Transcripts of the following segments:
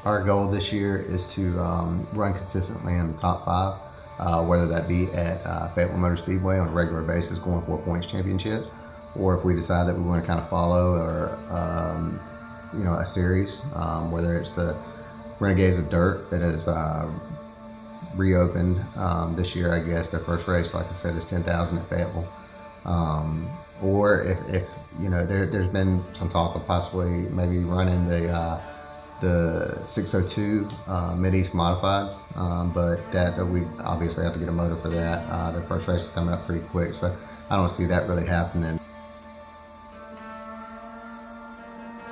Our goal this year is to run consistently in the top five, whether that be at Fayetteville Motor Speedway on a regular basis, going for points championships, or if we decide that we want to kind of follow or a series, whether it's the Renegades of Dirt that is reopened this year. I guess their first race, like I said, is 10,000 at Fayetteville. Or if there's been some talk of possibly maybe running the 602 Mid-East Modified, but that we obviously have to get a motor for that. The first race is coming up pretty quick, so I don't see that really happening.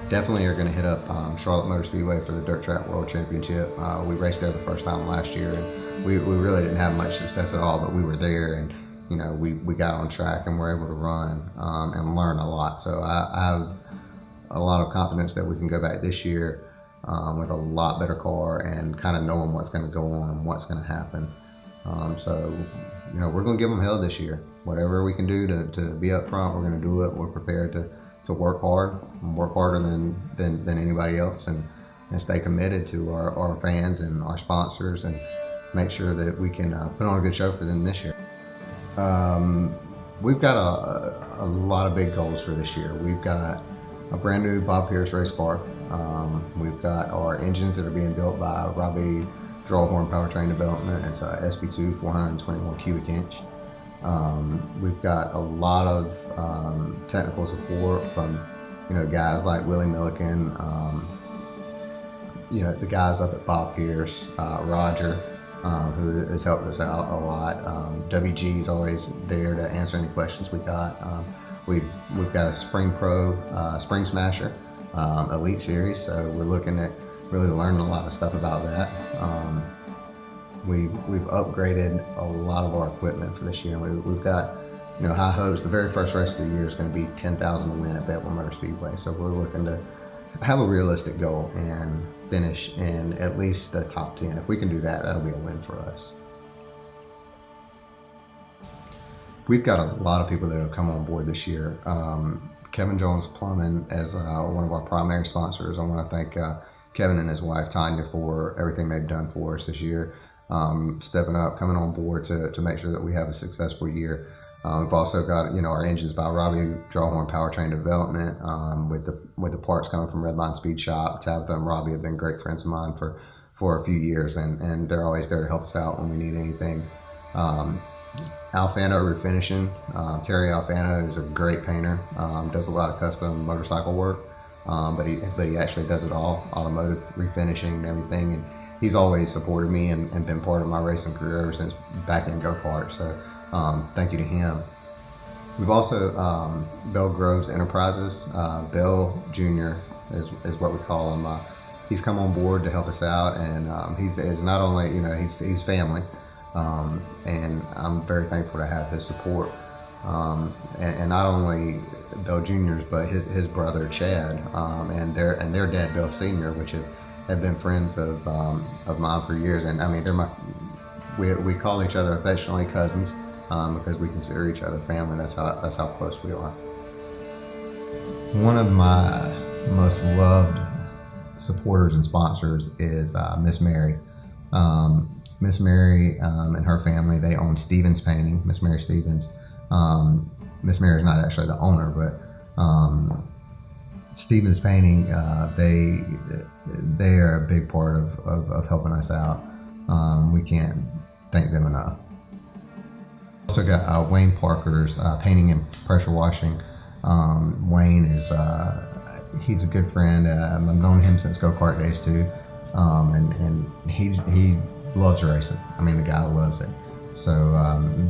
Definitely are going to hit up Charlotte Motor Speedway for the Dirt Track World Championship. We raced there the first time last year, and we really didn't have much success at all, but we were there, and we got on track and were able to run and learn a lot. So I have a lot of confidence that we can go back this year with a lot better car and kind of knowing what's going to go on and what's going to happen. So we're going to give them hell this year. Whatever we can do to be up front, we're going to do it. We're prepared to work hard and work harder than anybody else, and stay committed to our fans and our sponsors, and make sure that we can put on a good show for them this year. We've got a lot of big goals for this year. We've got a brand new Bob Pierce race car. We've got our engines that are being built by Robbie Drawhorn Powertrain Development. It's a SP2 421 cubic inch. We've got a lot of technical support from guys like Willie Milliken, the guys up at Bob Pierce, Roger, who has helped us out a lot. WG is always there to answer any questions we got. We've got a Spring Pro Spring Smasher Elite Series, so we're looking at really learning a lot of stuff about that. We've upgraded a lot of our equipment for this year. We've got high hopes. The very first race of the year is going to be 10,000 to win at Fayetteville Motor Speedway. So we're looking to have a realistic goal and finish in at least the top 10. If we can do that, that'll be a win for us. We've got a lot of people that have come on board this year. Kevin Jones Plumbing as one of our primary sponsors. I want to thank Kevin and his wife Tanya for everything they've done for us this year. Stepping up, coming on board to make sure that we have a successful year. We've also got our engines by Robbie Drawhorn Powertrain Development, with the parts coming from Redline Speed Shop. Tabitha and Robbie have been great friends of mine for a few years, and they're always there to help us out when we need anything. Alfano Refinishing, Terry Alfano is a great painter, does a lot of custom motorcycle work, but he actually does it all, automotive refinishing and everything. And he's always supported me and been part of my racing career ever since back in go-kart, so thank you to him. We've also Bell Groves Enterprises. Bell Jr. is what we call him. He's come on board to help us out, and he's not only he's family, and I'm very thankful to have his support. And not only Bell Jr.'s, but his brother Chad, and their dad Bell Sr., which have been friends of mine for years. And I mean, we call each other affectionately cousins, because we consider each other family. That's how close we are. One of my most loved supporters and sponsors is Miss Mary. Miss Mary and her family, they own Stevens Painting, Miss Mary Stevens. Miss Mary is not actually the owner, but Stevens Painting, they are a big part of helping us out. We can't thank them enough. Also got Wayne Parker's Painting and Pressure Washing. Wayne he's a good friend. I've known him since go-kart days too, and he loves racing. I mean, the guy loves it. So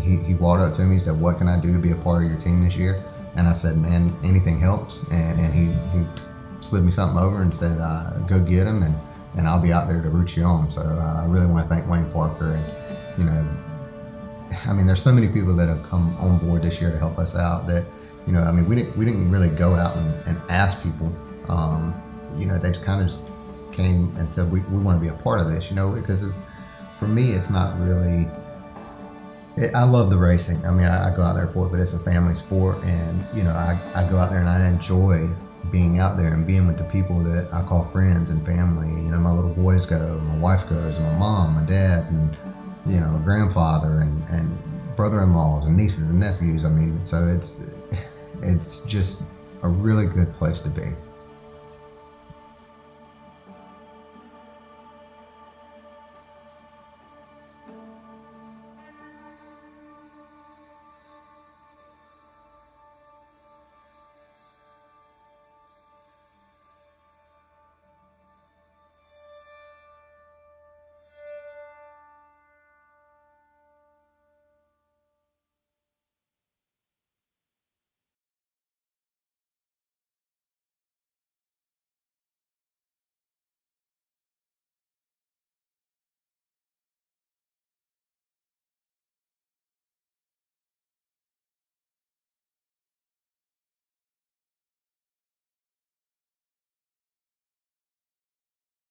he walked up to me, he said, "What can I do to be a part of your team this year?" And I said, "Man, anything helps." And he slid me something over and said, "Go get him, and I'll be out there to root you on." So I really want to thank Wayne Parker. And I mean, there's so many people that have come on board this year to help us out that, I mean, we didn't really go out and ask people. They just kind of just came and said, we want to be a part of this, because for me, it's not really, I love the racing. I mean, I go out there for it, but it's a family sport, and, I go out there and I enjoy being out there and being with the people that I call friends and family. You know, my little boys go, my wife goes, my mom, my dad, and grandfather and brother-in-laws and nieces and nephews. I mean, so it's just a really good place to be.